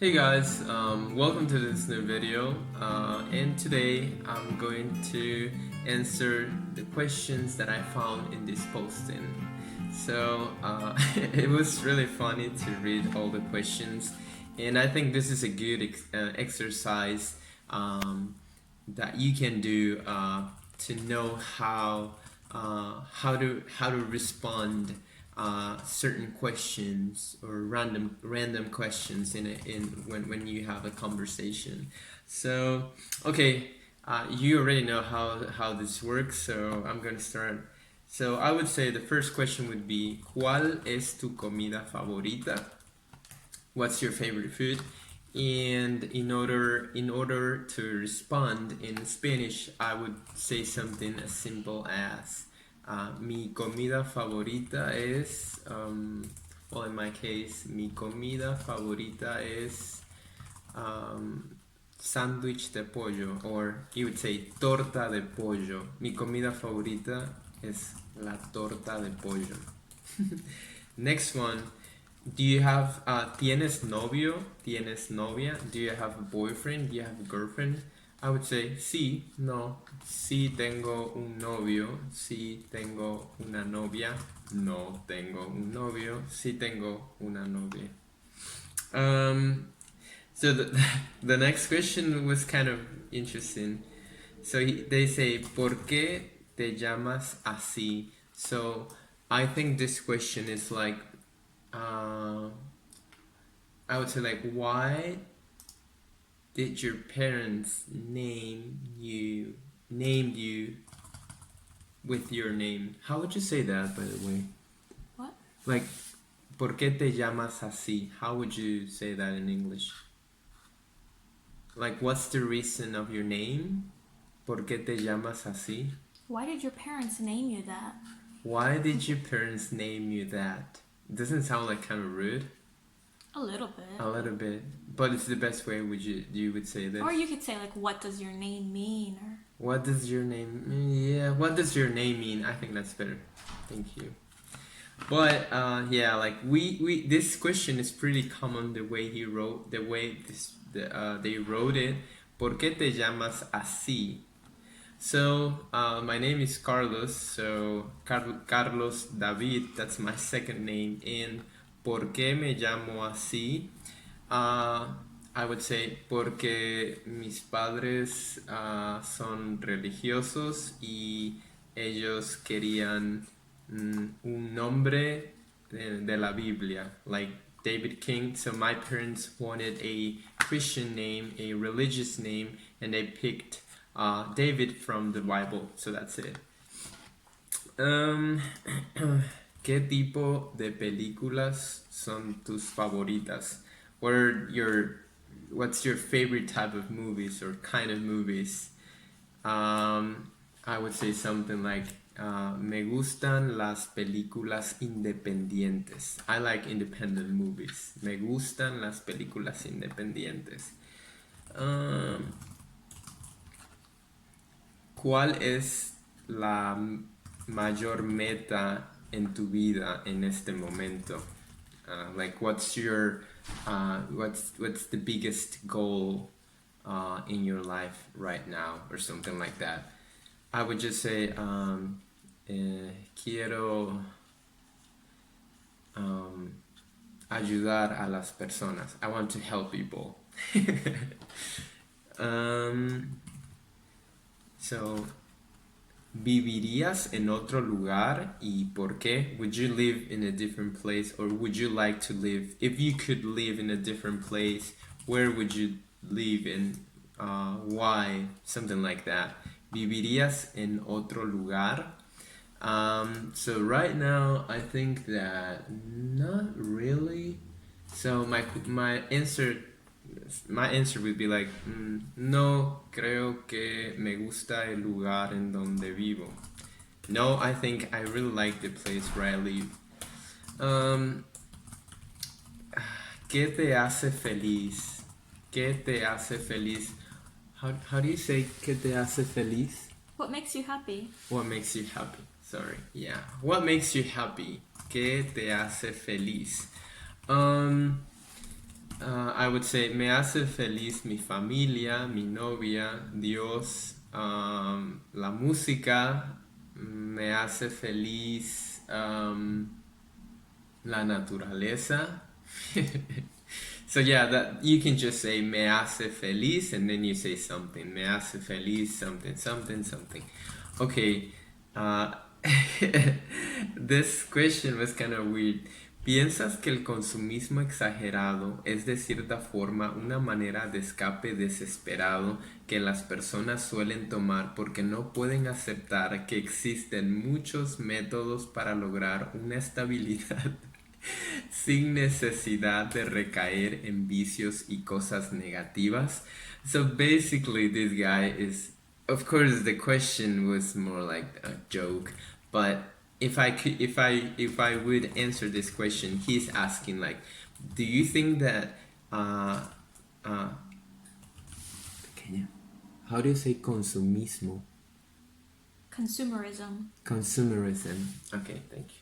Hey guys, welcome to this new video, and today I'm going to answer the questions that I found in this posting. So it was really funny to read all the questions, and I think this is a good exercise that you can do to know how to respond certain questions or random questions in when you have a conversation. So okay, you already know how this works, so I'm gonna start. So I would say the first question would be ¿Cuál es tu comida favorita? What's your favorite food? And in order to respond in Spanish, I would say something as simple as mi comida favorita es, well, in my case, mi comida favorita es sándwich de pollo, or you would say torta de pollo. Mi comida favorita es la torta de pollo. Next one. Do you have, ¿tienes novio? ¿Tienes novia? Do you have a boyfriend? Do you have a girlfriend? I would say, sí, no. Sí tengo un novio. Sí tengo una novia. No tengo un novio. Sí tengo una novia. So the next question was kind of interesting. So they say, ¿por qué te llamas así? So I think this question is like, I would say like, why did your parents named you with your name? How would you say that, by the way? What? Like, ¿por qué te llamas así? How would you say that in English? Like, what's the reason of your name? ¿Por qué te llamas así? Why did your parents name you that? Why did your parents name you that? Doesn't sound like kind of rude. A little bit. A little bit, but it's the best way you would say this. Or you could say like, what does your name mean? Or What does your name mean? Yeah, what does your name mean? I think that's better. Thank you. But yeah, like we this question is pretty common the way they wrote it. ¿Por qué te llamas así? So my name is Carlos. So Carlos David. That's my second name. And ¿por qué me llamo así? I would say porque mis padres son religiosos y ellos querían un nombre de la Biblia, like David King. So my parents wanted a Christian name, a religious name, and they picked David from the Bible. So that's it. ¿Qué tipo de películas son tus favoritas? What's your favorite type of movies or kind of movies? I would say something like me gustan las películas independientes. I like independent movies. Me gustan las películas independientes. ¿Cuál es la mayor meta en tu vida en este momento? Like, what's the biggest goal in your life right now, or something like that? I would just say quiero ayudar a las personas. I want to help people. So, ¿vivirías en otro lugar y por qué? Would you live in a different place, or would you like to live? If you could live in a different place, where would you live and why? Something like that. ¿Vivirías en otro lugar? So right now, I think that not really. So my answer would be like, no creo que me gusta el lugar en donde vivo. No, I think I really like the place where I live. ¿Qué te hace feliz? ¿Qué te hace feliz? How do you say ¿qué te hace feliz? what makes you happy? What makes you happy? Sorry, yeah. What makes you happy? ¿Qué te hace feliz? I would say me hace feliz mi familia, mi novia, Dios, la música, me hace feliz la naturaleza. So yeah, that you can just say me hace feliz and then you say something. Me hace feliz something something something. Okay. Uh, this question was kind of weird. ¿Piensas que el consumismo exagerado es de cierta forma una manera de escape desesperado que las personas suelen tomar porque no pueden aceptar que existen muchos métodos para lograr una estabilidad sin necesidad de recaer en vicios y cosas negativas? So basically, this guy is, of course, the question was more like a joke, but if I would answer this question, he's asking like, do you think that uh, how do you say consumismo? Consumerism. Consumerism. Okay, thank you.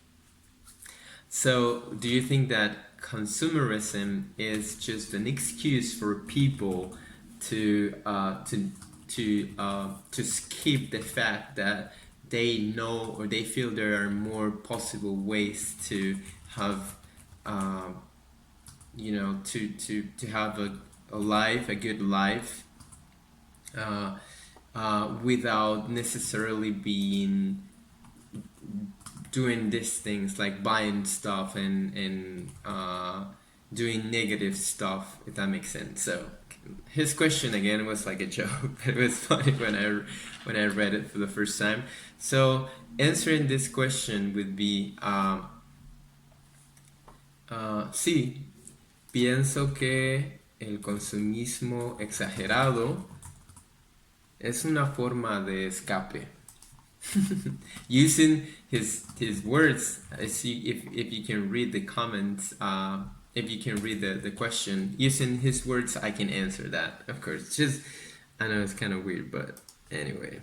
So, do you think that consumerism is just an excuse for people to skip the fact that they know or they feel there are more possible ways to have, to have a life, a good life, without necessarily being doing these things like buying stuff and doing negative stuff, if that makes sense. So his question again was like a joke. It was funny when I read it for the first time. So answering this question would be sí, pienso que el consumismo exagerado es una forma de escape. Using his words, if you can read the comments, if you can read the question, using his words, I can answer that, of course. Just, I know it's kind of weird, but anyway.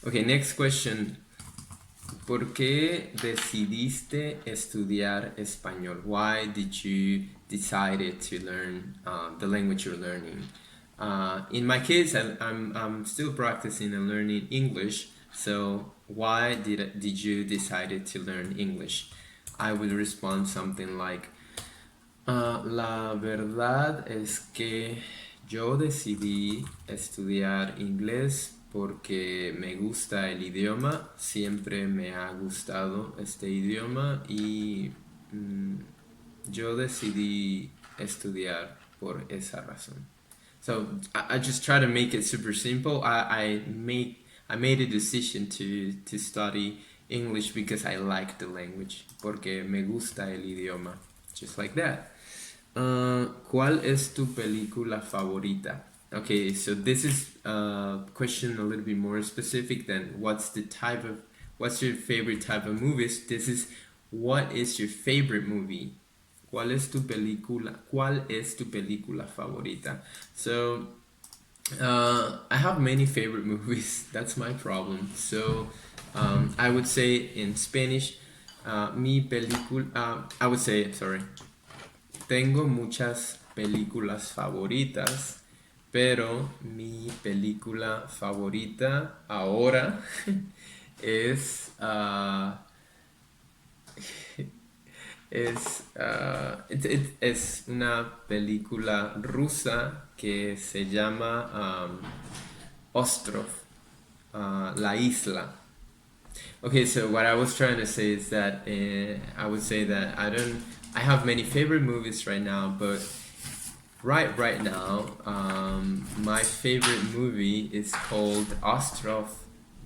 Okay, next question. ¿Por qué decidiste estudiar español? Why did you decide to learn the language you're learning? In my case, I'm still practicing and learning English. So why did you decide to learn English? I would respond something like, la verdad es que yo decidí estudiar inglés porque me gusta el idioma, siempre me ha gustado este idioma y yo decidí estudiar por esa razón. So I just try to make it super simple. I made a decision to study English because I like the language, porque me gusta el idioma, just like that. ¿Cuál es tu película favorita? Okay, so this is a question a little bit more specific than what's your favorite type of movies. This is, what is your favorite movie? ¿Cuál es tu película favorita? So I have many favorite movies. That's my problem. So I would say in Spanish, I would say, sorry, tengo muchas películas favoritas, pero mi película favorita ahora es es una película rusa que se llama Ostrov, La Isla. Okay, so what I was trying to say is that I would say that I have many favorite movies right now, but right now, my favorite movie is called Ostrov,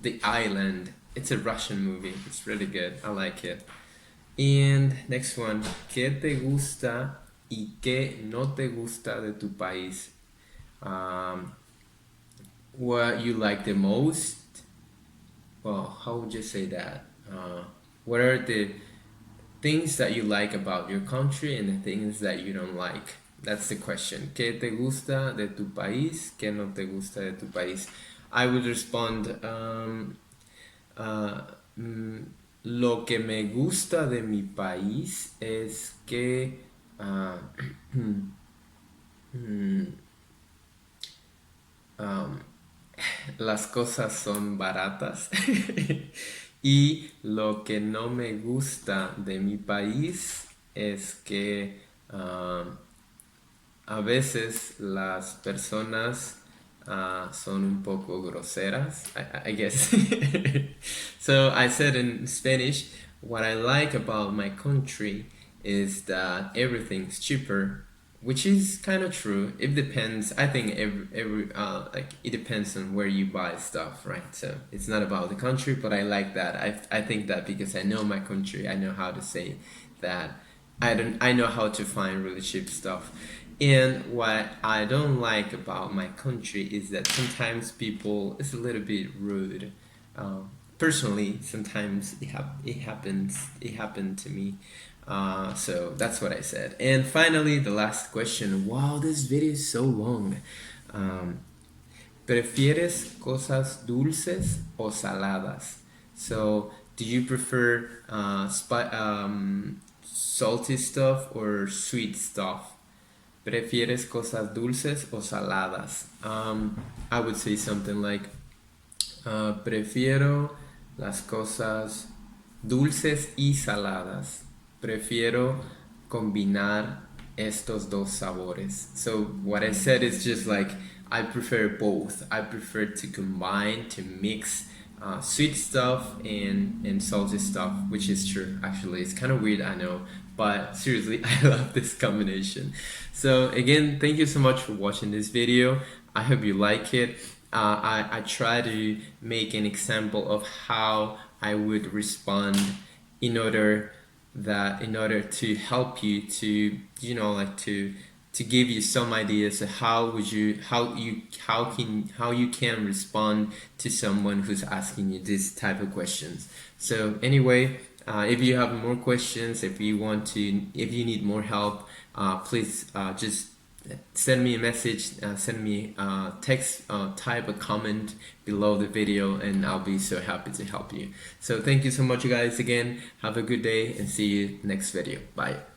the Island. It's a Russian movie. It's really good. I like it. And next one, ¿qué te gusta y qué no te gusta de tu país? What you like the most? Well, how would you say that? What are the things that you like about your country and the things that you don't like? That's the question. ¿Qué te gusta de tu país? ¿Qué no te gusta de tu país? I would respond, lo que me gusta de mi país es que Mm, um, las cosas son baratas. Y lo que no me gusta de mi país es que a veces las personas son un poco groseras, I guess. So I said in Spanish, what I like about my country is that everything's cheaper, which is kind of true. It depends. I think every like it depends on where you buy stuff, right? So it's not about the country, but I like that. I think that because I know my country, I know how to say that. I know how to find really cheap stuff. And what I don't like about my country is that sometimes people it's a little bit rude. Personally, sometimes it happened to me. So that's what I said. And finally, the last question. Wow, this video is so long. ¿Prefieres cosas dulces o saladas? So, do you prefer salty stuff or sweet stuff? ¿Prefieres cosas dulces o saladas? I would say something like, prefiero las cosas dulces y saladas. Prefiero combinar estos dos sabores. So what I said is just like, I prefer both. I prefer to combine, to mix sweet stuff and salty stuff, which is true actually. It's kind of weird, I know, but seriously, I love this combination. So again, thank you so much for watching this video. I hope you like it. I try to make an example of how I would respond in order to help you to like to give you some ideas of how you can respond to someone who's asking you this type of questions. So anyway, if you have more questions, if you need more help, please just send me a message, send me a text, type a comment below the video, and I'll be so happy to help you. So thank you so much, guys. Again, have a good day and see you next video. Bye.